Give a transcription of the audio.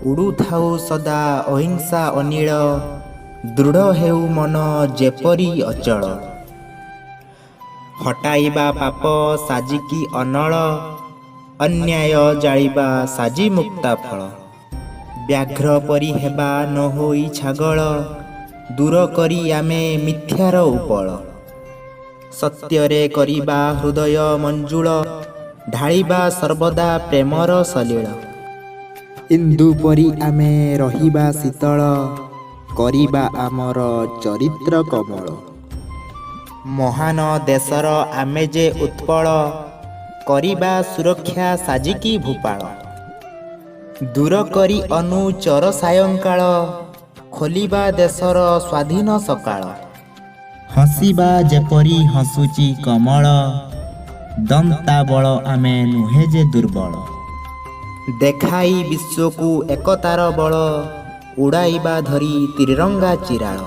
ଉଡ଼ୁଥାଉ ସଦା ଅହିଂସା ଅନିଳ, ଦୃଢ଼ ହେଉ ମନ ଯେପରି ଅଚଳ। ହଟାଇବା ପାପ ସାଜିକି ଅନଳ, ଅନ୍ୟାୟ ଜାଳିବା ସାଜି ମୁକ୍ତା ଫଳ। ବ୍ୟାଘ୍ର ପରି ହେବା ନ ହୋଇ ଛାଗଳ, ଦୂର କରି ଆମେ ମିଥ୍ୟାର ଉପଳ। ସତ୍ୟରେ କରିବା ହୃଦୟ ମଞ୍ଜୁଳ, ଢାଳିବା ସର୍ବଦା ପ୍ରେମର ସଲିଳ। ଇନ୍ଦୁ ପରି ଆମେ ରହିବା ଶୀତଳ, କରିବା ଆମର ଚରିତ୍ର କମଳ। ମହାନ ଦେଶର ଆମେ ଯେ ଉତ୍ପଳ, କରିବା ସୁରକ୍ଷା ସାଜିକି ଭୂପାଳ। ଦୂର କରି ଅନୁଚର ସାୟଙ୍କାଳ, ଖୋଲିବା ଦେଶର ସ୍ୱାଧୀନ ସକାଳ। ହସିବା ଯେପରି ହସୁଛି କମଳ, ଦନ୍ତାବଳ ଆମେ ନୁହେଁ ଯେ ଦୁର୍ବଳ। ଦେଖାଇ ବିଶ୍ୱକୁ ଏକତାର ବଳ, ଉଡ଼ାଇବା ଧରି ତ୍ରିରଙ୍ଗା ଚିରାଳ।